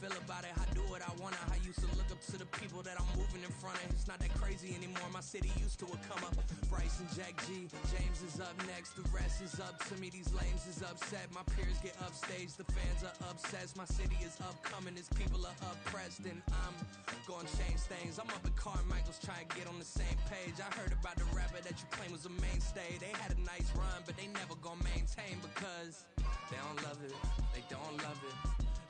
feel about it. I do what I want. I used to look up to the people that I'm moving in front of. It's not that crazy anymore. My city used to come up. Bryce and Jack G. James is up next. The rest is up to me. These lames is upset. My peers get upstaged. The fans are obsessed. My city is upcoming. Its people are oppressed. And I'm gonna change things. I'm up at Carmichael's trying to get on the same page. I heard about the rapper that you claim was a mainstay. They had a nice run, but they never gonna maintain because they don't love it. They don't love it.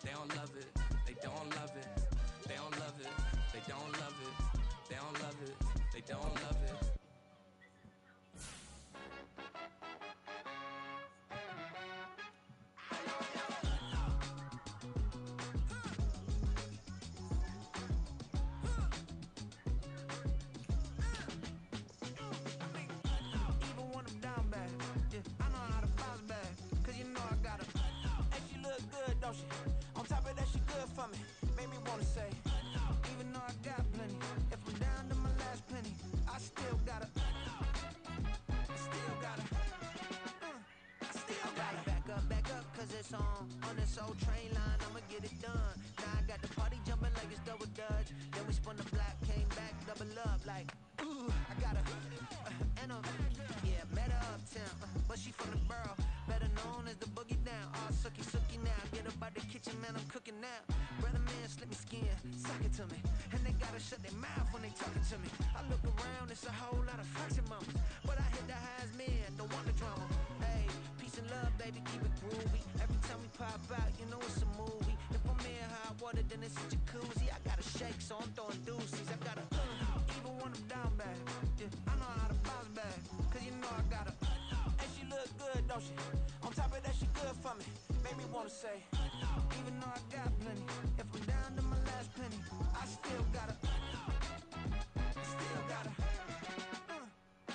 They don't love it. They don't love it. They don't love it. They don't love it. They don't love it. They don't love it. On top of that, she good for me. Made me wanna say, even though I got plenty, if I'm down to my last penny, I still gotta, back up, cause it's on this old train line, I'ma get it done. Now I got the party jumping like it's double dutch. Then we spun the block, came back, double up, like, ooh, I gotta, met her uptown, but she from the borough, better known as the boogie down. All sucky now, get up out the kitchen, man, I'm cooking now. Brother man, slip me skin, suck it to me, and they gotta shut their mouth when they talking to me. I look around, it's a whole lot of foxy mamas, but I hit the highest man, don't want the drama. Hey, peace and love, baby, keep it groovy. Every time we pop out, you know it's a movie. If I'm in hot water, then it's a jacuzzi. I gotta shake, so I'm throwing deuces. I gotta, even when I'm down bad, I know how to bounce back, cause you know I gotta, and she look good, don't she? On top of that, she good for me. Made me wanna say, even though I got plenty, if I'm down to my last penny, I still gotta, still gotta,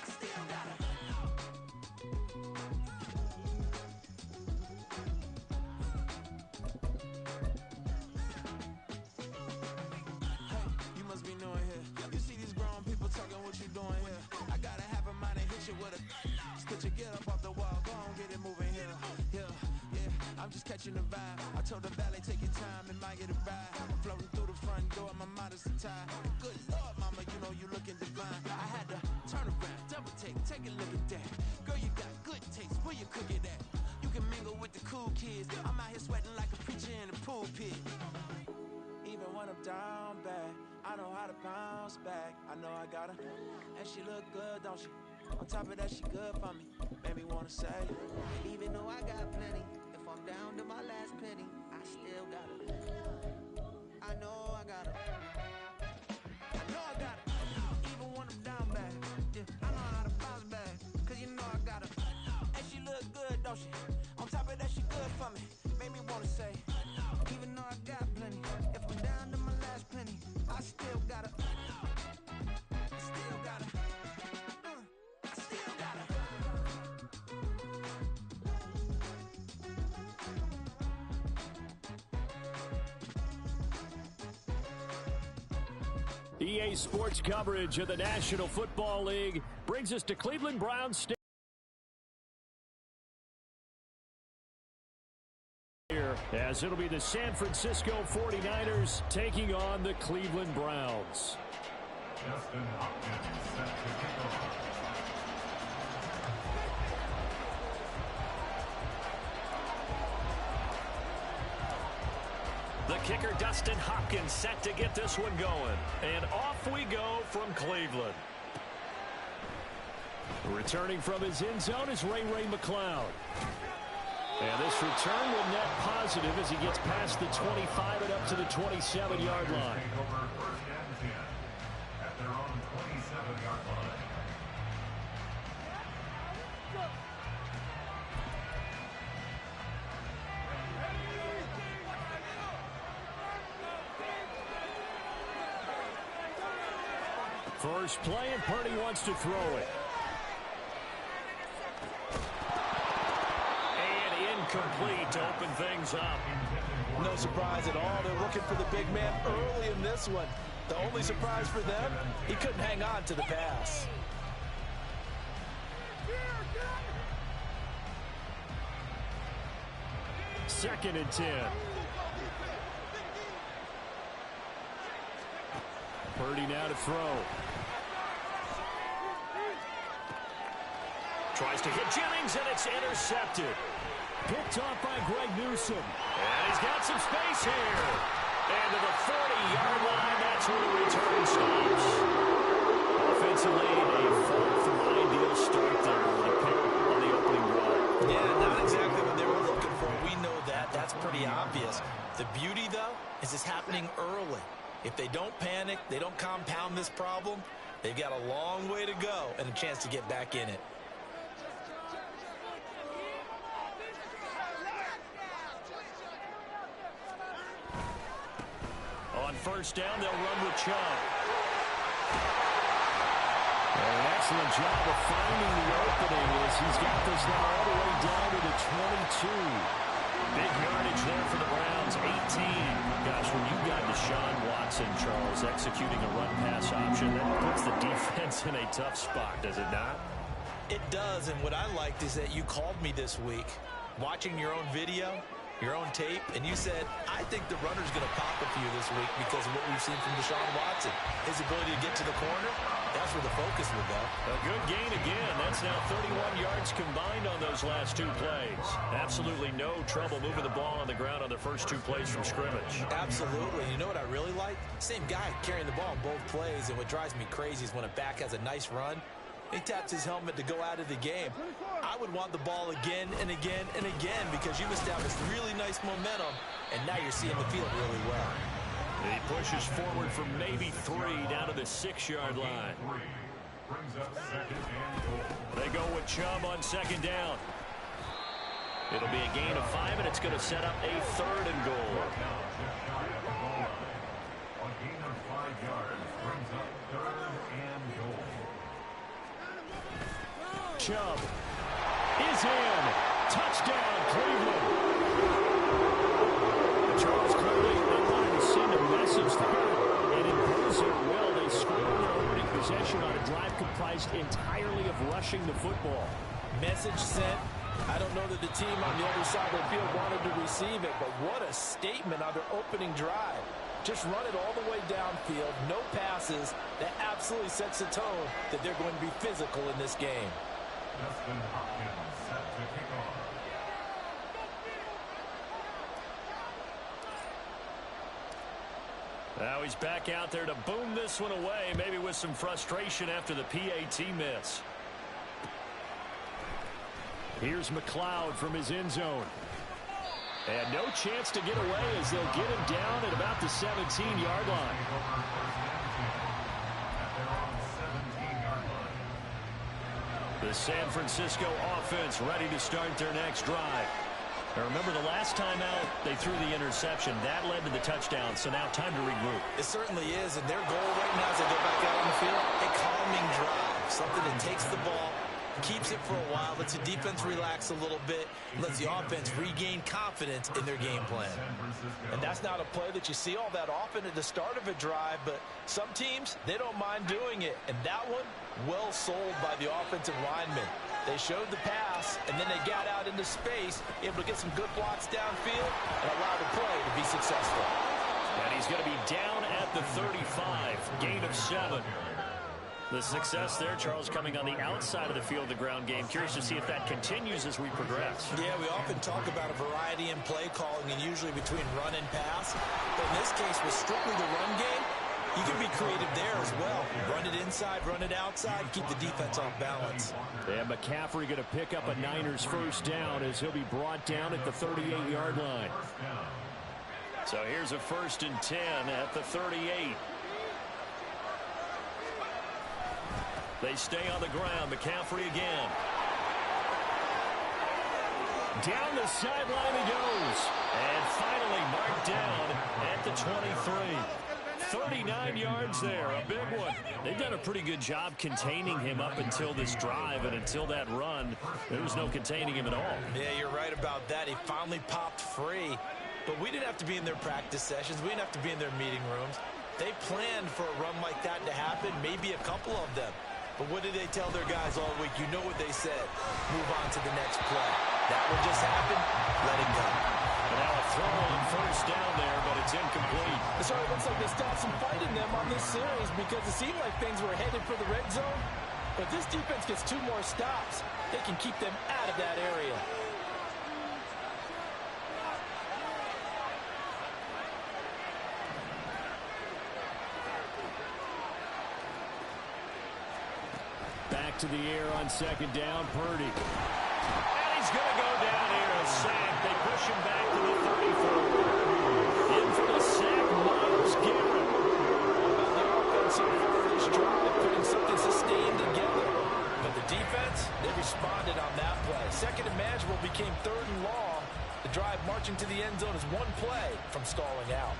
still gotta. Hey, you must be new here. You see these grown people talking, what you doing here? I gotta have a mind and hit you with a split you, get up off the wall, go on, get it moving here. I'm just catching the vibe. I told the valet, take your time, it might get a ride. Floating through the front door, my mind is tied. Good Lord, mama, you know you looking divine. I had to turn around, double take a look at that. Girl, you got good taste, where you cook it at? You can mingle with the cool kids. I'm out here sweating like a preacher in a pulpit. Even when I'm down bad, I know how to bounce back. I know I got her, and she look good, don't she? On top of that, she good for me. Made me wanna say, even though I got plenty, if I'm down to my last penny, I still got her. I know I got her. I know I got her. Even when I'm down bad, I know how to bounce back, cause you know I got her. And she look good, don't she? On top of that, she good for me. Made me wanna say, even though I got plenty, if I'm down to my last penny, I still got her. Still got her. EA Sports coverage of the National Football League brings us to Cleveland Browns Stadium. As it'll be the San Francisco 49ers taking on the Cleveland Browns. Justin Hopkins set to kick off. The kicker, Dustin Hopkins, set to get this one going. And off we go from Cleveland. Returning from his end zone is Ray McCloud. And this return will net positive as he gets past the 25 and up to the 27-yard line. Take over first and 10 at their own 27-yard line. First play, and Purdy wants to throw it. And incomplete to open things up. No surprise at all. They're looking for the big man early in this one. The only surprise for them, he couldn't hang on to the pass. Second and 10. Purdy now to throw. Tries to hit Jennings, and it's intercepted. Picked off by Greg Newsome. And he's got some space here. And to the 40-yard line, that's where the return stops. Offensively, a fourth and ideal start there with a pick on the opening drive. Yeah, not exactly what they were looking for. We know that. That's pretty obvious. The beauty, though, is it's happening early. If they don't panic, they don't compound this problem, they've got a long way to go and a chance to get back in it. On first down, they'll run with Chubb. An excellent job of finding the opening as he's got this now all the way down to the 22. Big yardage there for the Browns, 18. Gosh, when you got Deshaun Watson, Charles, executing a run-pass option, that puts the defense in a tough spot, does it not? It does, and what I liked is that you called me this week, watching your own video, your own tape, and you said, I think the runner's going to pop it for you this week because of what we've seen from Deshaun Watson. His ability to get to the corner, that's where the focus will go. A good gain again. That's now 31 yards combined on those last two plays. Absolutely no trouble moving the ball on the ground on the first two plays from scrimmage. Absolutely. You know what I really like? Same guy carrying the ball in both plays, and what drives me crazy is when a back has a nice run, he taps his helmet to go out of the game. I would want the ball again and again and again because you've established really nice momentum, and now you're seeing the field really well. He pushes forward for maybe 3 down to the 6-yard line. They go with Chubb on second down. It'll be a gain of 5, and it's going to set up a 3rd and goal. A gain of 5 yards brings up 3rd and goal. Chubb is in. Touchdown, Cleveland. Charles clearly they wanted to send a message there and impose their will. They scored their opening possession on a drive comprised entirely of rushing the football. Message sent. I don't know that the team on the other side of the field wanted to receive it, but what a statement on their opening drive. Just run it all the way downfield, no passes. That absolutely sets the tone that they're going to be physical in this game. Justin Hopkins set to kick off. Now he's back out there to boom this one away, maybe with some frustration after the PAT miss. Here's McLeod from his end zone. And no chance to get away as they'll get him down at about the 17-yard line. The San Francisco offense ready to start their next drive. Now remember, the last time out, they threw the interception. That led to the touchdown, so now time to regroup. It certainly is, and their goal right now as they go back out on the field, a calming drive. Something that takes the ball, keeps it for a while, lets the defense relax a little bit, lets the offense regain confidence in their game plan. And that's not a play that you see all that often at the start of a drive, but some teams, they don't mind doing it. And that one, well sold by the offensive lineman. They showed the pass, and then they got out into space, able to get some good blocks downfield and allow the play to be successful. And he's going to be down at the 35, gain of 7. The success there, Charles, coming on the outside of the field, the ground game. Curious to see if that continues as we progress. Yeah, we often talk about a variety in play calling and usually between run and pass. But in this case, with strictly the run game, you can be creative there as well. Run it inside, run it outside, keep the defense off balance. And McCaffrey going to pick up a Niners first down as he'll be brought down at the 38-yard line. So here's a 1st and 10 at the 38. They stay on the ground. McCaffrey again. Down the sideline he goes. And finally marked down at the 23. 39 yards there, a big one. They've done a pretty good job containing him up until this drive, and until that run, there was no containing him at all. Yeah, you're right about that. He finally popped free. But we didn't have to be in their practice sessions. We didn't have to be in their meeting rooms. They planned for a run like that to happen, maybe a couple of them. But what did they tell their guys all week? You know what they said. Move on to the next play. That one just happened. Let it go. And now a throw on first down there, but it's incomplete. Sorry, it looks like they stopped some fight in them on this series because it seemed like things were headed for the red zone. But if this defense gets 2 more stops, they can keep them out of that area. Back to the air on second down, Purdy. And he's going to go down here, a sack. They push him back to the 34. In for the sack, Myles Garrett. The offense so far this drive, putting something sustained together. But the defense, they responded on that play. Second and manageable became 3rd and long. The drive marching to the end zone is 1 play from stalling out.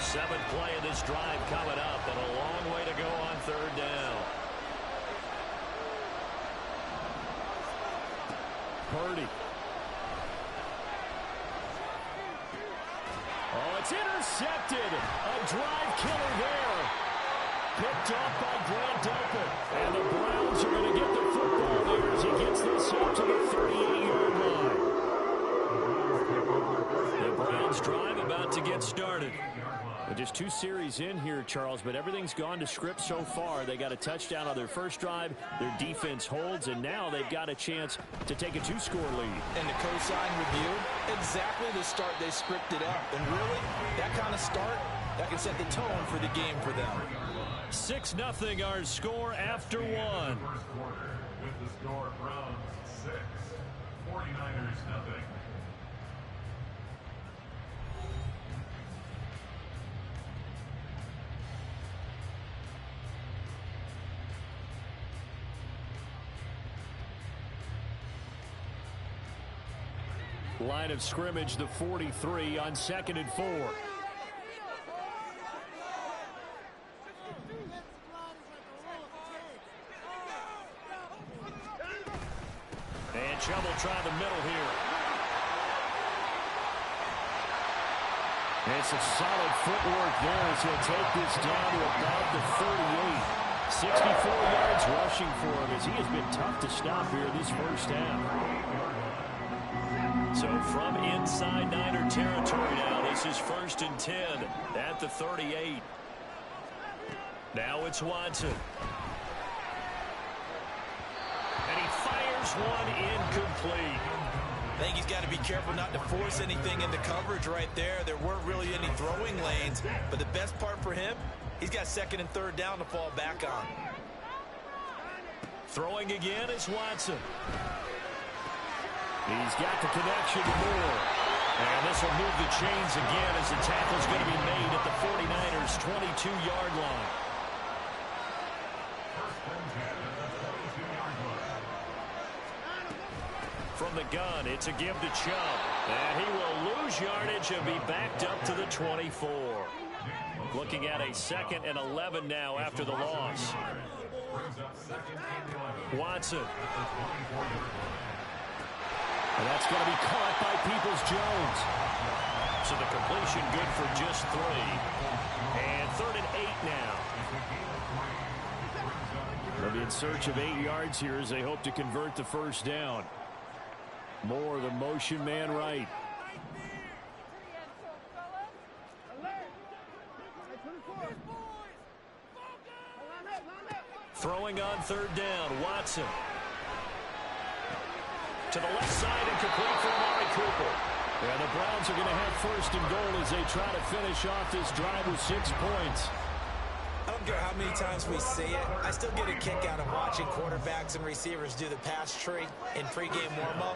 7th play of this drive coming up, and a long way to go on 3rd down. Purdy. Oh, it's intercepted. A drive killer there. Picked up by Grant Delpit. And the Browns are going to get the football there as he gets this up to the 38-yard line. The Browns drive about to get started. Just 2 series in here, Charles, but everything's gone to script so far. They got a touchdown on their first drive. Their defense holds, and now they've got a chance to take a 2-score lead. And the cosign review, exactly the start they scripted up. And really, that kind of start, that can set the tone for the game for them. 6-0 our score after 1. First quarter with the score Browns 6, 49ers 0. Line of scrimmage, the 43 on 2nd and 4. And Chubb will try the middle here. It's a solid footwork there as he'll take this down to about the 38. 64 yards rushing for him as he has been tough to stop here this first half. So from inside Niner territory now, this is 1st and 10 at the 38. Now it's Watson. And he fires one incomplete. I think he's got to be careful not to force anything into coverage right there. There weren't really any throwing lanes, but the best part for him, he's got 2nd and 3rd down to fall back on. Throwing again is Watson. He's got the connection to Moore. And this will move the chains again as the tackle's going to be made at the 49ers' 22-yard line. From the gun, it's a give to Chubb. And he will lose yardage and be backed up to the 24. Looking at a 2nd and 11 now after the loss. Watson. And that's going to be caught by Peoples-Jones. So the completion good for just 3. And 3rd and 8 now. They'll be in search of 8 yards here as they hope to convert the first down. Moore, the motion man right. Throwing on 3rd down, Watson. To the left side and complete for Amari Cooper. And the Browns are going to have 1st and goal as they try to finish off this drive with 6 points. I don't care how many times we see it. I still get a kick out of watching quarterbacks and receivers do the pass tree in pregame warm-up.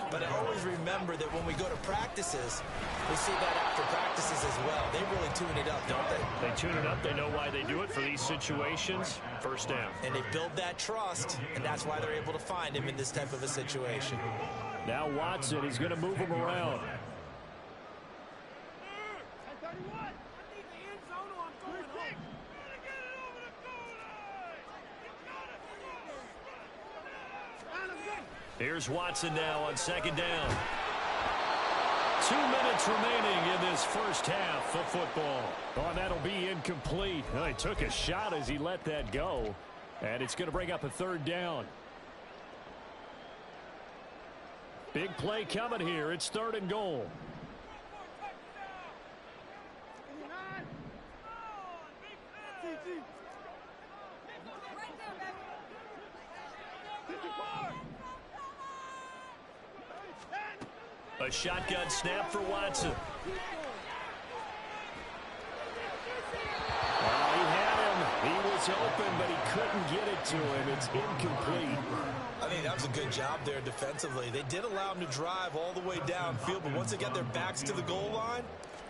But I always remember that when we go to practices, we see that after practices as well. They really tune it up, don't they? They tune it up. They know why they do it for these situations. First down. And they build that trust, and that's why they're able to find him in this type of a situation. Now Watson is going to move him around. Here's Watson now on 2nd down. 2 minutes remaining in this first half of football. Oh, and that'll be incomplete. Well, he took a shot as he let that go. And it's going to bring up a 3rd down. Big play coming here. It's 3rd and goal. A shotgun snap for Watson. He had him. He was open, but he couldn't get it to him. It's incomplete. I think that was a good job there defensively. They did allow him to drive all the way downfield, but once they got their backs to the goal line,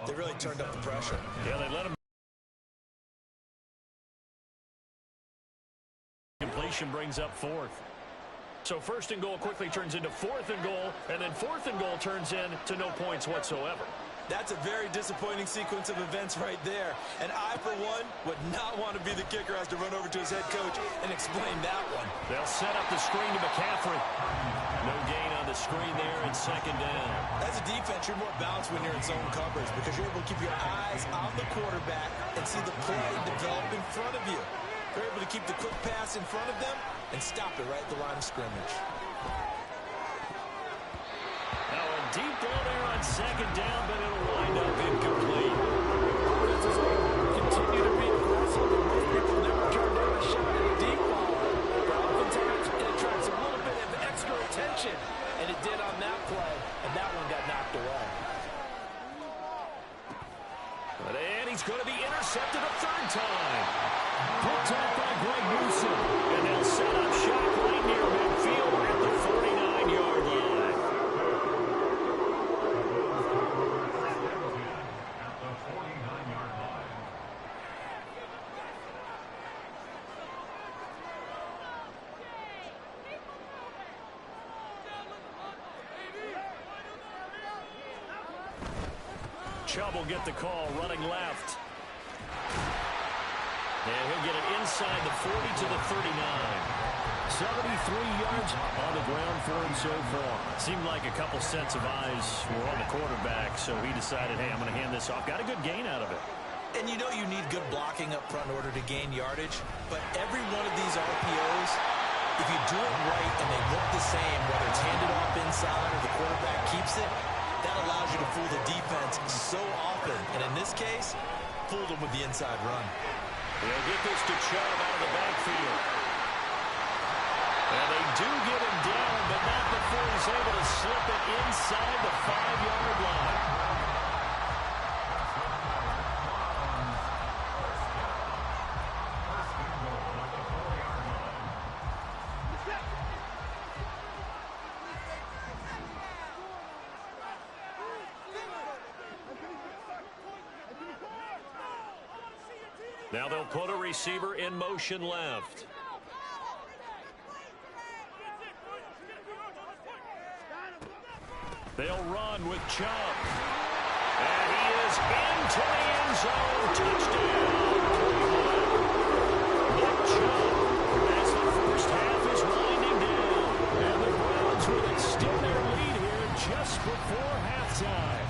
they really turned up the pressure. Yeah, they let him. Completion brings up fourth. So first and goal quickly turns into fourth and goal, and then fourth and goal turns into no points whatsoever. That's a very disappointing sequence of events right there. And I, for one, would not want to be the kicker who has to run over to his head coach and explain that one. They'll set up the screen to McCaffrey. No gain on the screen there, and second down. As a defense, you're more balanced when you're in zone coverage because you're able to keep your eyes on the quarterback and see the play develop in front of you. They're able to keep the quick pass in front of them and stop it right at the line of scrimmage. Now a deep ball there on second down, but it'll wind up incomplete. Continue to be aggressive, and most people never turn down a shot at a deep ball. But oftentimes it attracts a little bit of extra attention, and it did on that play, and that one got knocked away. And he's going to be intercepted a third time. Picked up by Greg Newsom. And they'll set up shop right near midfield at the 49-yard line. At the 49-yard line. Chubb will get the call, running left. And he'll get it inside the 40 to the 39. 73 yards on the ground for him so far. Seemed like a couple sets of eyes were on the quarterback, so he decided, hey, I'm going to hand this off. Got a good gain out of it. And you know you need good blocking up front in order to gain yardage, but every one of these RPOs, if you do it right and they look the same, whether it's handed off inside or the quarterback keeps it, that allows you to fool the defense so often. And in this case, fooled them with the inside run. They'll get this to Chubb out of the backfield. And they do get him down, but not before he's able to slip it inside the 5-yard line. Now they'll put a receiver in motion left. They'll run with Chubb. And he is into the end zone. Touchdown, Cleveland. Nick Chubb, as the first half is winding down. And the Browns will extend their lead here just before halftime.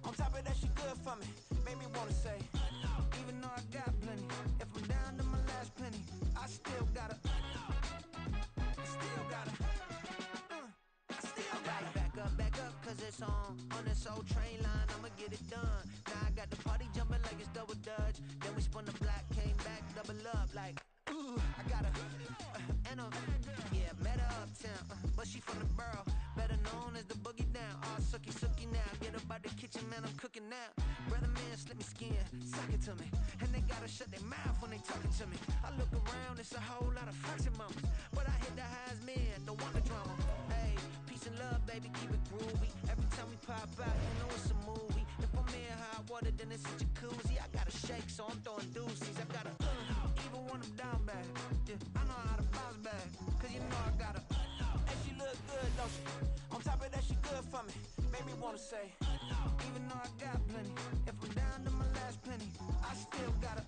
On top of that, she good for me. Made me wanna say, even though I got plenty, if I'm down to my last penny, I still gotta back up, cause it's on this old train line, I'ma get it done. Now I got the party jumping like it's double dutch. Then we spun the block, came back, double up, like, ooh, I got a, yeah, met her uptown, but she from the borough, better known as the boogie down. All sookie now, get up out the kitchen, man, I'm cooking now. Brother man, slip me skin, suck it to me, and they gotta shut their mouth when they talking to me. I look around, it's a whole lot of foxy mamas, but I hit the highs, man, don't want the drama. Hey, peace and love, baby, keep it groovy. Every time we pop out, you know it's a movie. If I'm in hot water, then it's a jacuzzi. I gotta shake, so I'm throwing deuces. I gotta, even when I'm down bad, yeah, I know how to bounce back, cause you know I gotta, and she look good, don't she? On top of that, she good for me. Made me wanna say, even though I got plenty, if I'm down to my last penny, I still gotta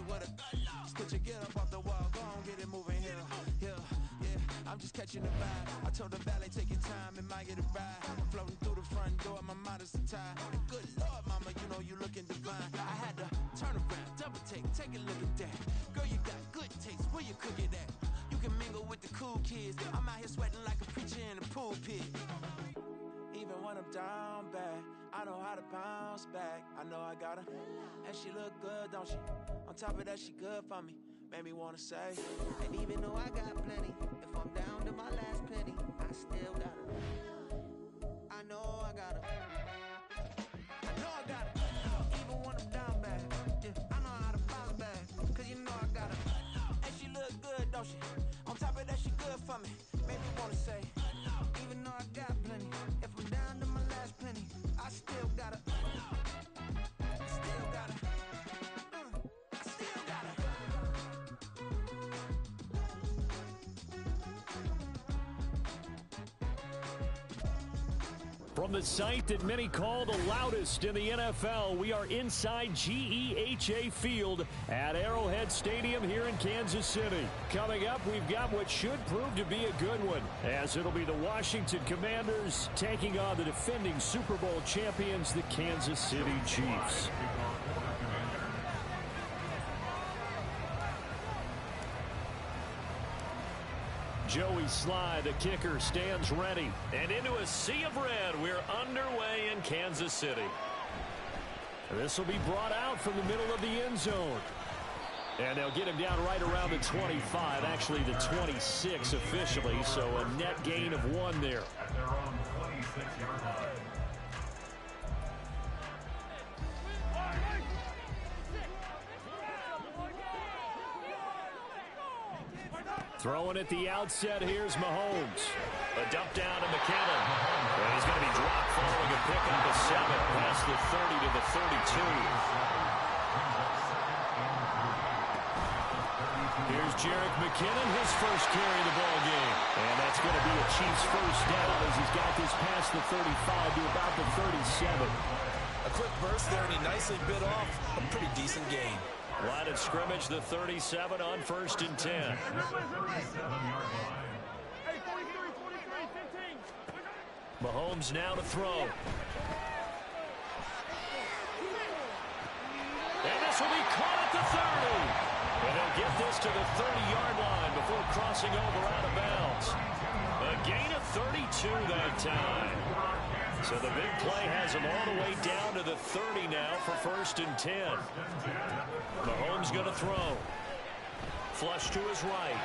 you with a Put your get up off the wall, go on, get it moving here. Yeah, I'm just catching the vibe. I told the valet, take your time, it might get a ride. I'm floating through the front door, my mind is a tie. And good Lord, mama, you know you looking divine. I had to turn around, double take a look at that. Girl, you got good taste, where you cook it at? You can mingle with the cool kids. I'm out here sweating like a preacher in the pulpit. Even when I'm down bad, I know how to bounce back. I know I got her, and she look good, don't she? On top of that, she good for me. Made me wanna say, and even though I got plenty, if I'm down to my last penny, I still got her. I know I got her. I know I got her. Even when I'm down bad, yeah, I know how to bounce back. Cause you know I got her, and she look good, don't she? On top of that, she good for me. Made me wanna say, even though I got plenty, if I'm down to my last penny, I still got her. Still got her. I still got her. From the site that many call the loudest in the NFL, we are inside GEHA Field at Arrowhead Stadium here in Kansas City. Coming up, we've got what should prove to be a good one, as it'll be the Washington Commanders taking on the defending Super Bowl champions, the Kansas City Chiefs. Joey Sly, the kicker, stands ready. And into a sea of red, we're underway in Kansas City. This will be brought out from the middle of the end zone. And they'll get him down right around the 25, actually the 26 officially, so a net gain of 1 there. At their own 26-yard line. Throwing at the outset, here's Mahomes. A dump down to McKinnon. And he's going to be dropped following a pickup of 7 past the 30 to the 32. Here's Jerick McKinnon, his first carry of the ball game. And that's going to be a Chiefs first down as he's got this past the 35 to about the 37. A quick burst there, and he nicely bit off a pretty decent gain. Line of scrimmage, the 37 on 1st and 10. Mahomes now to throw. And this will be caught at the 30. And they'll get this to the 30-yard line before crossing over out of bounds. A gain of 32 that time. So the big play has him all the way down to the 30 now for 1st and 10. Mahomes going to throw. Flush to his right.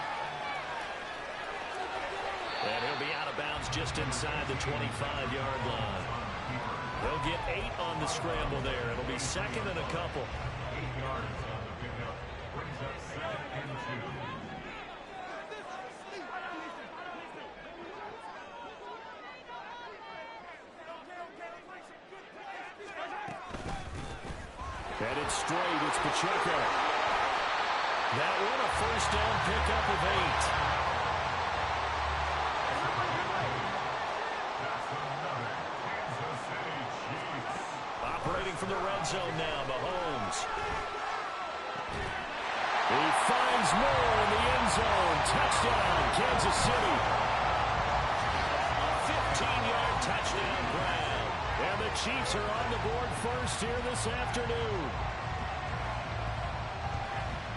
And he'll be out of bounds just inside the 25-yard line. They'll get 8 on the scramble there. It'll be 2nd and a couple. 8 yards on the pickup. Brings up 2nd and 2. Headed straight, it's Pacheco. That one a first down pickup of 8. Operating from the red zone now, Mahomes. He finds more in the end zone. Touchdown, Kansas City. A 15-yard touchdown grab. And the Chiefs are on the board first here this afternoon.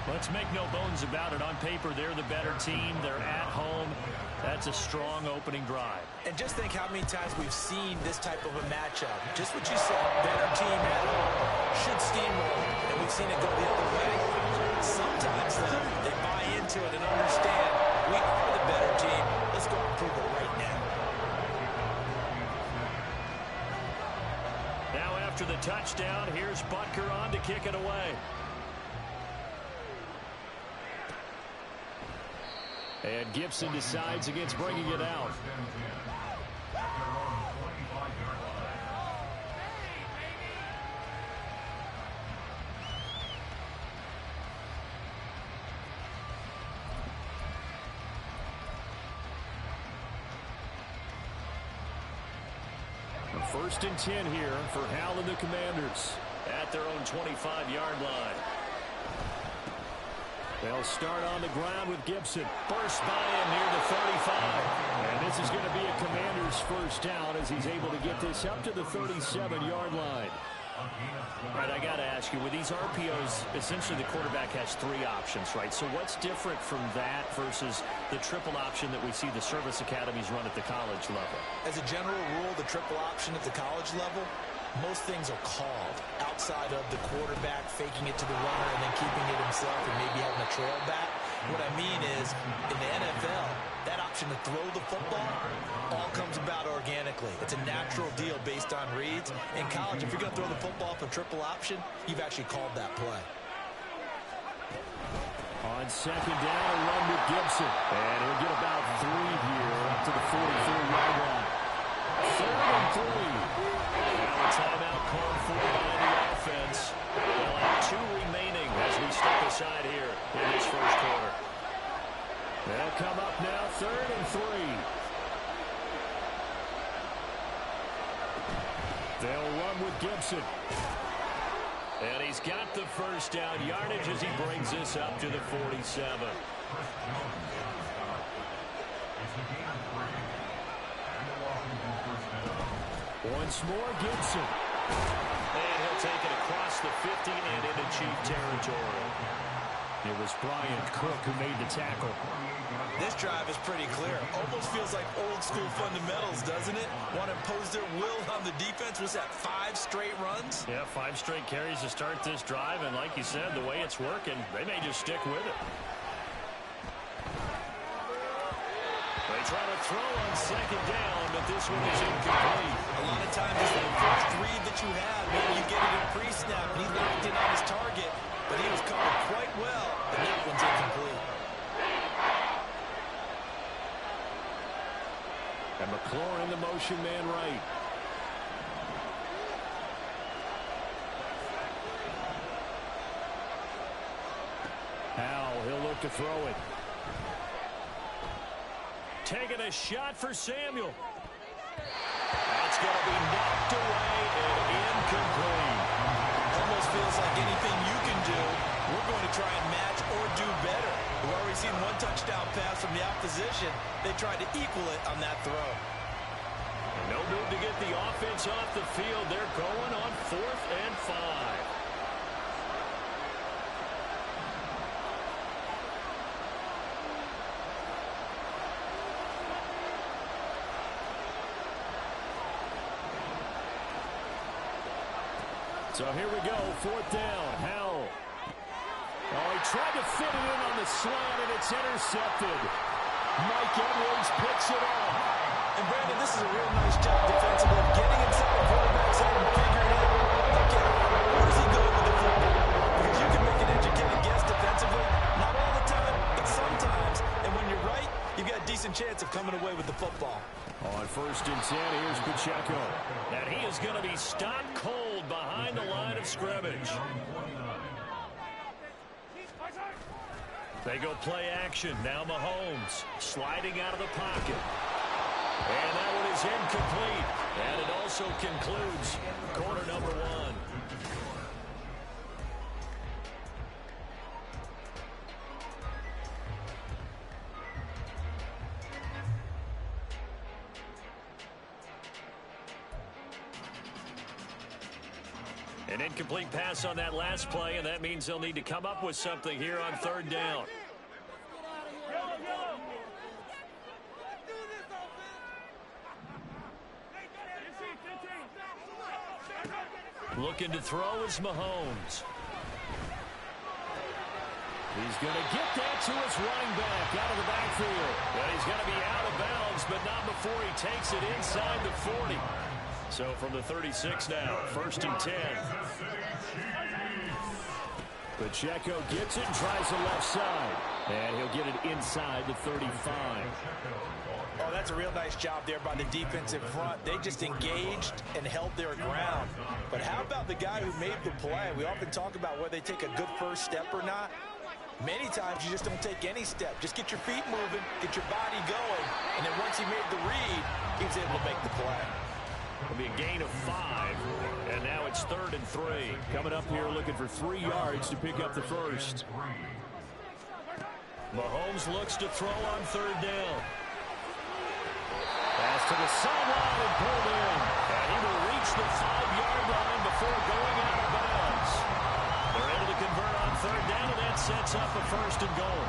Let's make no bones about it. On paper, they're the better team. They're at home. That's a strong opening drive. And just think how many times we've seen this type of a matchup. Just what you said, better team at home should steamroll. And we've seen it go the other way. Sometimes, though, they buy into it and understand we are the better team. Let's go and prove it right now. Now after the touchdown, here's Butker on to kick it away. And Gibson decides against bringing it out. First and 10 here for Hal and the Commanders at their own 25-yard line. They'll start on the ground with Gibson. Burst by him near the 35. And this is going to be a Commander's first down as he's able to get this up to the 37-yard line. All right, I got to ask you, with these RPOs, essentially the quarterback has three options, right? So what's different from that versus the triple option that we see the service academies run at the college level? As a general rule, the triple option at the college level, most things are called outside of the quarterback faking it to the runner and then keeping it himself and maybe having a trail back. What I mean is, in the NFL, that option to throw the football all comes about organically. It's a natural deal based on reads. In college, if you're going to throw the football for triple option, you've actually called that play. On second down, a run with Gibson. And he'll get about 3 here up to the 44-yard line. 3rd and 3. Now a timeout called for by the offense. They'll have 2 remaining as we step aside here in this first quarter. They'll come up now, 3rd and 3. They'll run with Gibson. And he's got the first down yardage as he brings this up to the 47. Once more, Gibson. And he'll take it across the 50 and into Chief territory. It was Bryant Cook who made the tackle. This drive is pretty clear. Almost feels like old school fundamentals, doesn't it? Want to impose their will on the defense. Was that 5 straight runs? Yeah, 5 straight carries to start this drive. And like you said, the way it's working, they may just stick with it. They try to throw on second down, but this one is incomplete. A lot of times it's that first read that you have. Maybe you get it in pre-snap, and he locked in on his target, but he was covered quite well, and that one's incomplete. And McLaurin, the motion man right. Howell, he'll look to throw it. Taking a shot for Samuel. That's going to be knocked away and incomplete. Almost feels like anything you can do, we're going to try and match or do better. We've already seen 1 touchdown pass from the opposition. They tried to equal it on that throw. No move to get the offense off the field. They're going on 4th and 5. So here we go, 4th down. Howell. Oh, he tried to fit it in on the slant, and it's intercepted. Mike Edwards picks it up. And Brandon, this is a real nice job defensively of getting inside the quarterback's head and figuring out, okay, where does he go with the football? Because you can make an educated guess defensively. Not all the time, but sometimes. And when you're right, you've got a decent chance of coming away with the football. On 1st and 10, here's Pacheco. And he is going to be stopped cold behind the line of scrimmage. They go play action. Now Mahomes sliding out of the pocket. And that one is incomplete. And it also concludes quarter number 1. An incomplete pass on that last play, and that means they'll need to come up with something here on 3rd down. Looking to throw is Mahomes. He's going to get that to his running back out of the backfield. Well, he's going to be out of bounds, but not before he takes it inside the 40. So from the 36 now, 1st and 10. Pacheco gets it and tries the left side. And he'll get it inside the 35. Oh, that's a real nice job there by the defensive front. They just engaged and held their ground. But how about the guy who made the play? We often talk about whether they take a good first step or not. Many times you just don't take any step. Just get your feet moving, get your body going, and then once he made the read, he was able to make the play. It'll be a gain of 5, and now it's 3rd and 3. Coming up here looking for 3 yards to pick up the first. Mahomes looks to throw on third down. Pass to the sideline and pulled in. And he will reach the 5-yard line before going out of bounds. They're able to convert on third down, and that sets up a first and goal.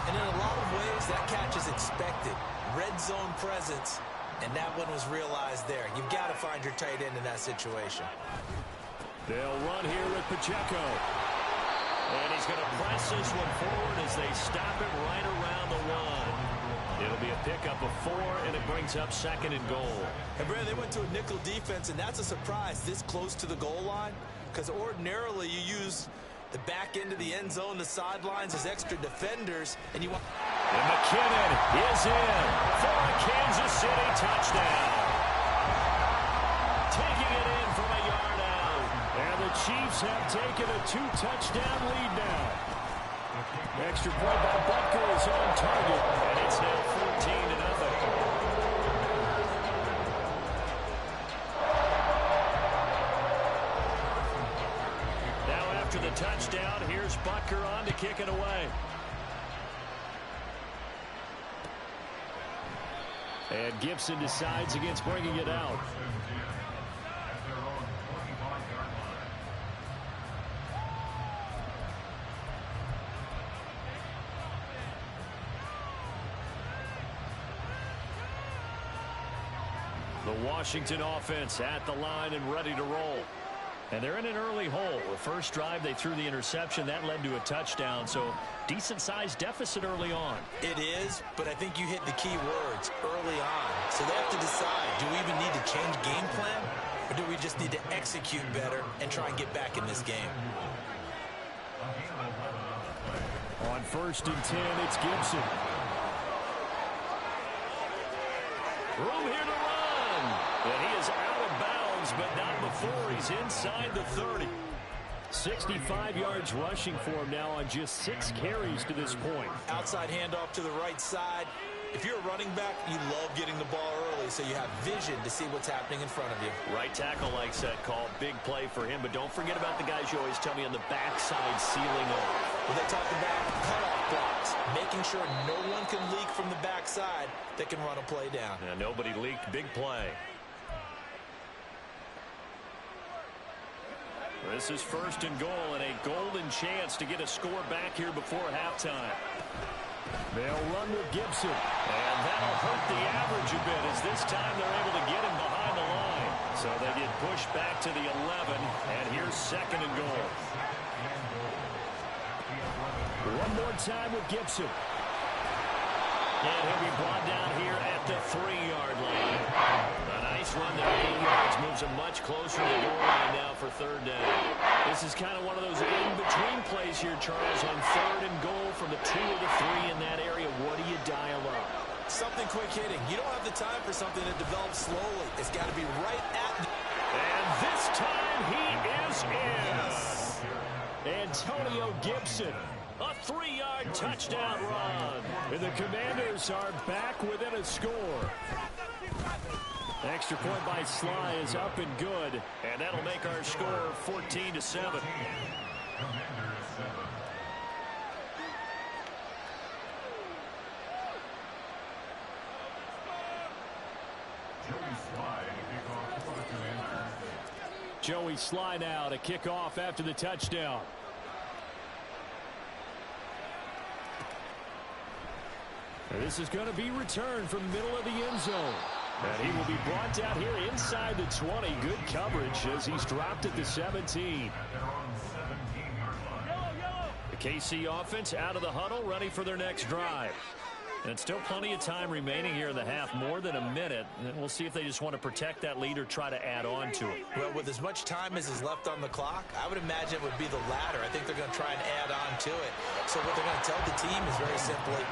And in a lot of ways, that catch is expected. Red zone presence, and that one was realized there. You've got to find your tight end in that situation. They'll run here with Pacheco. And he's going to press this one forward as they stop it right around the 1. It'll be a pickup of 4, and it brings up second and goal. And Brad, they went to a nickel defense, and that's a surprise this close to the goal line, because ordinarily you use the back end of the end zone, the sidelines as extra defenders, and you want... And McKinnon is in for a Kansas City touchdown. Taking it in from a yard out. And the Chiefs have taken a 2-touchdown lead now. Extra point by Butker is on target, and it's now 14-0. After the touchdown, here's Butker on to kick it away. And Gibson decides against bringing it out. The Washington offense at the line and ready to roll. And they're in an early hole. The first drive, they threw the interception. That led to a touchdown, so decent-sized deficit early on. It is, but I think you hit the key words, early on. So they have to decide, do we even need to change game plan, or do we just need to execute better and try and get back in this game? On 1st and 10, it's Gibson. Room here to run. And he is out of bounds, but not before he's inside the 30. 65 yards rushing for him now on just 6 carries to this point. Outside handoff to the right side. If you're a running back, you love getting the ball early so you have vision to see what's happening in front of you. Right tackle likes that call. Big play for him, but don't forget about the guys you always tell me on the backside sealing off. When they talk about cutoff blocks, making sure no one can leak from the backside that can run a play down. Yeah, nobody leaked. Big play. This is 1st and goal and a golden chance to get a score back here before halftime. They'll run with Gibson. And that'll hurt the average a bit as this time they're able to get him behind the line. So they get pushed back to the 11, and here's 2nd and goal. One more time with Gibson. And he'll be brought down here at the 3-yard line. A nice run there, 8 yards, moves him much closer to the goal line now for 3rd down. This is kind of one of those in-between plays here, Charles, on 3rd and goal from the 2 or the 3 in that area. What do you dial up? Something quick hitting. You don't have the time for something that develops slowly. It's got to be right at the... And this time he is in. Yes. Antonio Gibson. A 3-yard touchdown run. And the Commanders are back within a score. Extra point by Sly is up and good. And that'll make our score 14-7. Joey Sly now to kick off after the touchdown. This is going to be returned from the middle of the end zone. And he will be brought down here inside the 20. Good coverage as he's dropped at the 17. The KC offense out of the huddle, ready for their next drive. And still plenty of time remaining here in the half, more than a minute. And we'll see if they just want to protect that lead or try to add on to it. Well, with as much time as is left on the clock, I would imagine it would be the latter. I think they're going to try and add on to it. So what they're going to tell the team is very simply,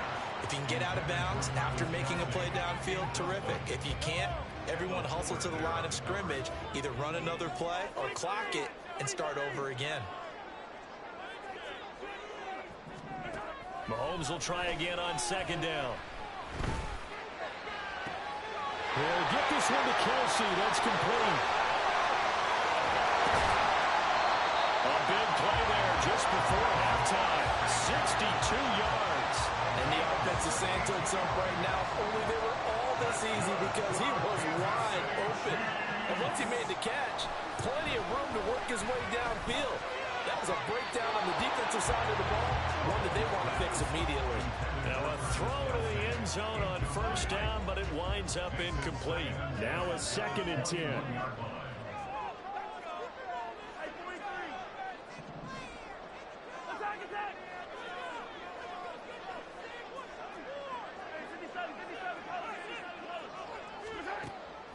if you can get out of bounds after making a play downfield, terrific. If you can't, everyone hustle to the line of scrimmage, either run another play or clock it and start over again. Mahomes will try again on 2nd down. He'll get this one to Kelsey. That's complete. A big play there just before halftime. 62 yards. And the offense is saying to itself right now, if only they were all this easy, because he was wide open. And once he made the catch, plenty of room to work his way downfield. That was a breakdown on the defensive side of the ball, one that they want to fix immediately. Now a throw to the end zone on first down, but it winds up incomplete. Now a 2nd and 10.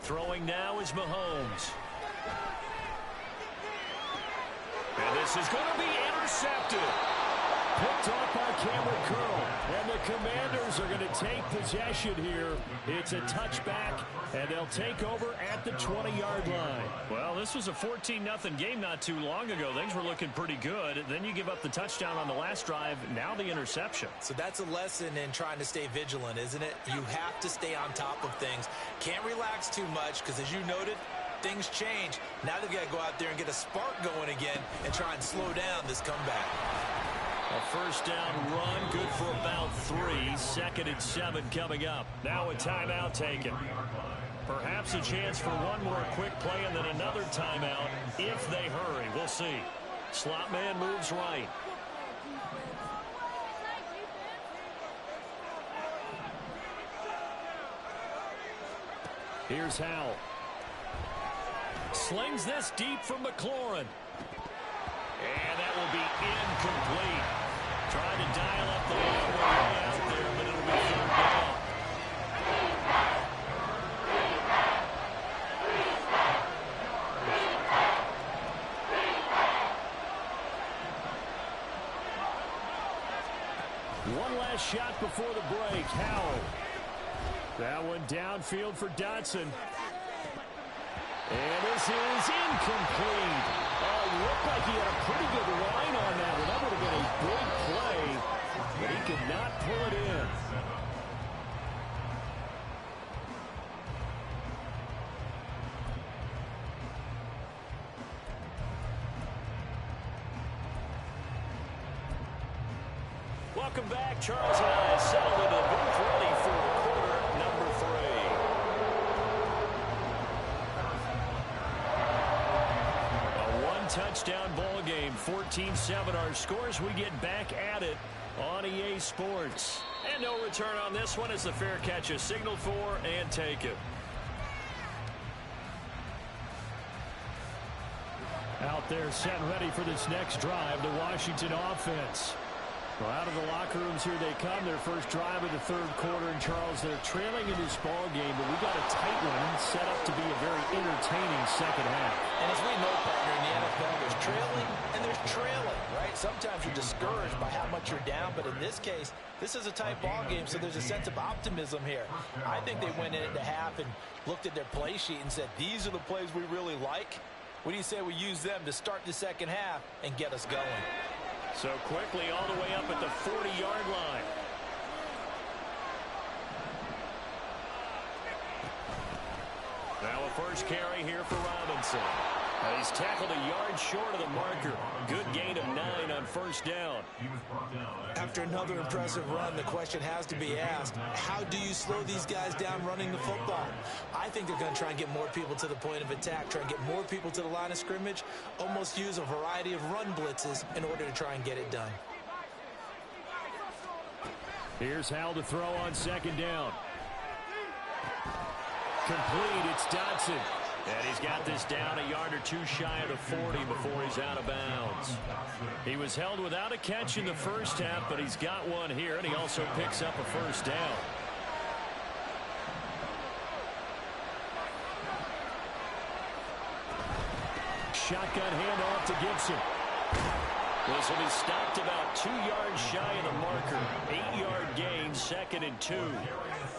Throwing now is Mahomes. And this is going to be intercepted. Picked off by Cameron Curl. And the Commanders are going to take possession here. It's a touchback, and they'll take over at the 20-yard line. Well, this was a 14-0 game not too long ago. Things were looking pretty good. Then you give up the touchdown on the last drive. Now the interception. So that's a lesson in trying to stay vigilant, isn't it? You have to stay on top of things. Can't relax too much because, as you noted, things change. Now they've got to go out there and get a spark going again and try and slow down this comeback. A first down run, good for about 3. 2nd and 7 coming up. Now a timeout taken. Perhaps a chance for one more quick play and then another timeout if they hurry. We'll see. Slot man moves right. Here's Howell. Slings this deep from McLaurin. And that will be incomplete. Trying to dial up the long way out there, but it'll be 3rd down. One last shot before the break. Howell. That one downfield for Dotson. And this is incomplete. Looked like he had a pretty good line on that one. That would have been a big play, but he could not pull it in. Welcome back. Charles and I settled into the booth ready for quarter number 3. Touchdown ball game, 14-7 our scores. We get back at it on EA Sports. And no return on this one as the fair catch is signaled for and taken. Out there set and ready for this next drive, the Washington offense. Well, out of the locker rooms here they come. Their first drive of the 3rd quarter. And Charles, they're trailing in this ball game, but we got a tight one set up to be a very entertaining second half. And as we know, partner, in the NFL, there's trailing and there's trailing, right? Sometimes you're discouraged by how much you're down, but in this case, this is a tight ball game, so there's a sense of optimism here. I think they went into half and looked at their play sheet and said, these are the plays we really like. What do you say we use them to start the second half and get us going? So quickly all the way up at the 40-yard line. Now a first carry here for Robinson. He's tackled a yard short of the marker. Good gain of 9 on first down. After another impressive run, the question has to be asked, how do you slow these guys down running the football? I think they're going to try and get more people to the point of attack, try and get more people to the line of scrimmage, almost use a variety of run blitzes in order to try and get it done. Here's Howell to throw on 2nd down. Complete, it's Dotson. And he's got this down a yard or 2 shy of the 40 before he's out of bounds. He was held without a catch in the first half, but he's got one here, and he also picks up a first down. Shotgun handoff to Gibson. This will be stopped about 2 yards shy of the marker. 8-yard gain, 2nd and 2.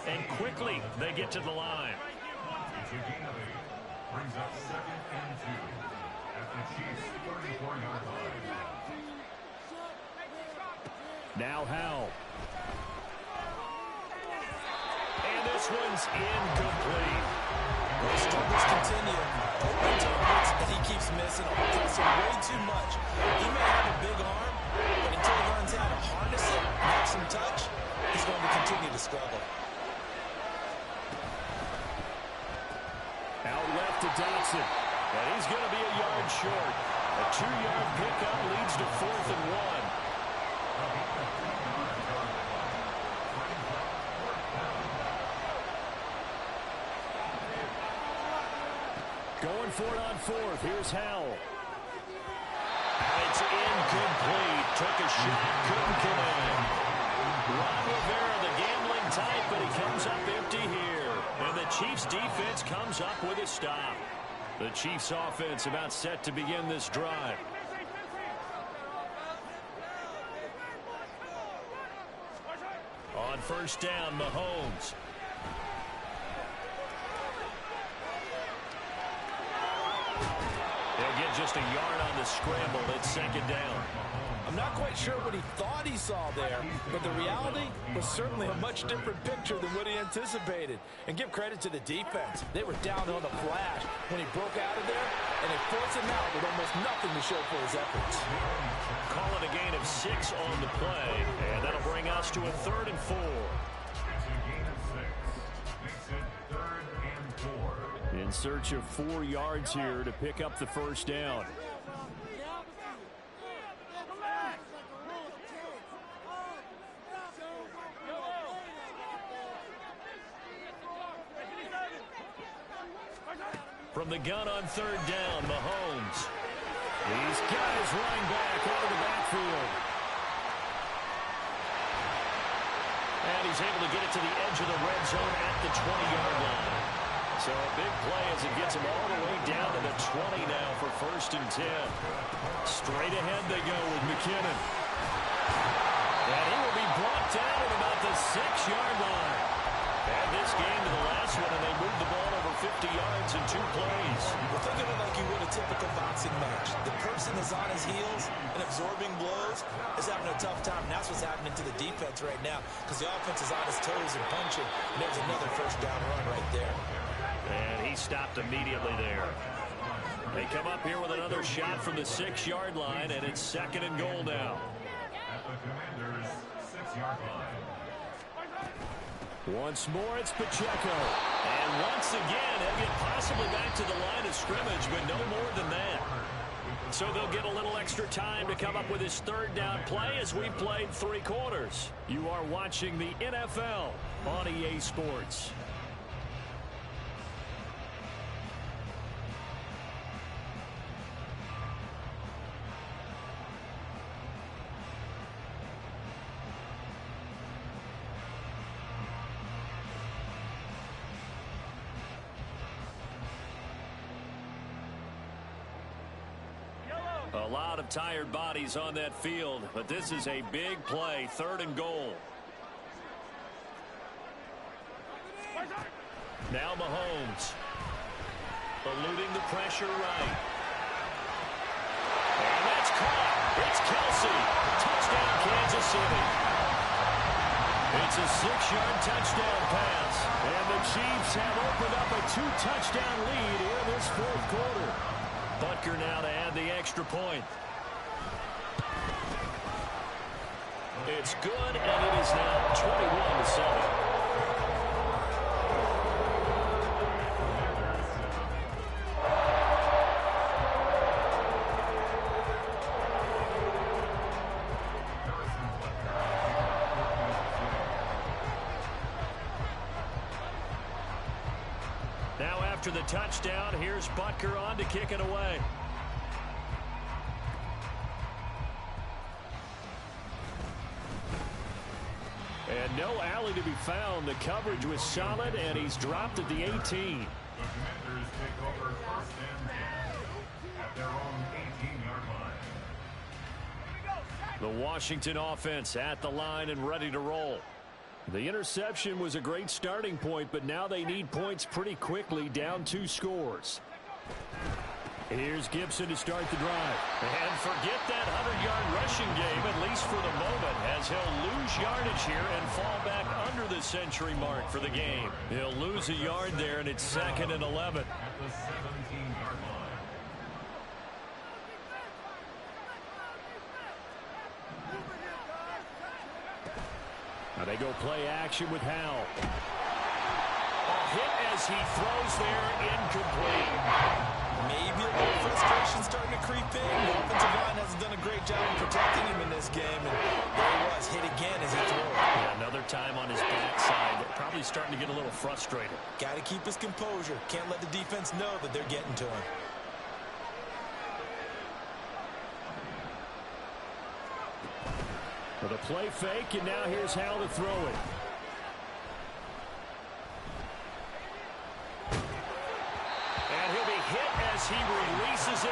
And quickly, they get to the line. Brings up 2nd and 2 at the Chiefs' 34-yard line. Now Howell. And this one's incomplete. The struggles continue. Open targets that he keeps missing, pressing way too much. He may have a big arm, but until he learns how to harness it, make some touch, he's going to continue to struggle. Out left to Dotson. And he's going to be a yard short. A 2-yard pickup leads to 4th and 1. Going for it on 4th. Here's Howell. It's incomplete. Took a shot. Couldn't come in. Ron Rivera, the gambling type, but he comes up empty here. And the Chiefs defense comes up with a stop. The Chiefs offense about set to begin this drive. On first down, Mahomes. They'll get just a yard on the scramble. It's 2nd down. I'm not quite sure what he thought he saw there, but the reality was certainly a much different picture than what he anticipated. And give credit to the defense. They were down on the flash when he broke out of there, and they forced him out with almost nothing to show for his efforts. Call it a gain of 6 on the play, and that'll bring us to a 3rd and 4. It's a gain of 6. Makes it 3rd and 4. In search of 4 yards here to pick up the first down. From the gun on 3rd down, Mahomes. He's got his running back out of the backfield. And he's able to get it to the edge of the red zone at the 20-yard line. So a big play as it gets him all the way down to the 20 now for 1st and 10. Straight ahead they go with McKinnon. And he will be brought down at about the 6-yard line. And this game to the last one, and they moved the ball over 50 yards in 2 plays. Well, think of it like you would a typical boxing match. The person is on his heels and absorbing blows is having a tough time. And that's what's happening to the defense right now because the offense is on his toes and punching. And there's another first down run right there. And he stopped immediately there. They come up here with another shot from the 6-yard line, and it's 2nd and goal now. At the Commanders' 6-yard line. Once more, it's Pacheco. And once again, he'll get possibly back to the line of scrimmage, but no more than that. So they'll get a little extra time to come up with his 3rd down play as we played 3 quarters. You are watching the NFL on EA Sports. A lot of tired bodies on that field, but this is a big play, 3rd and goal. Now Mahomes. Eluding the pressure right. And that's caught. It's Kelsey. Touchdown, Kansas City. It's a 6-yard touchdown pass. And the Chiefs have opened up a 2-touchdown lead here in this 4th quarter. Butker now to add the extra point. It's good, and it is now 21-7. Now after the touchdown, here's Butker on to kick it away. And no alley to be found. The coverage was solid, and he's dropped at the 18. The Commanders take over 1st and 10 at their own 18-yard line. The Washington offense at the line and ready to roll. The interception was a great starting point, but now they need points pretty quickly, down 2 scores. Here's Gibson to start the drive. And forget that 100-yard rushing game, at least for the moment, as he'll lose yardage here and fall back under the century mark for the game. He'll lose a yard there, and it's 2nd and 11. At the 17-yard line. Now they go play action with Hal. A hit as he throws there, incomplete. Maybe a little frustration starting to creep in. The offensive line hasn't done a great job of protecting him in this game, and there he was, hit again as he threw it. Yeah, another time on his backside. Probably starting to get a little frustrated. Got to keep his composure. Can't let the defense know that they're getting to him. With a play fake, and now here's Hal to throw it. And he'll be hit as he releases it.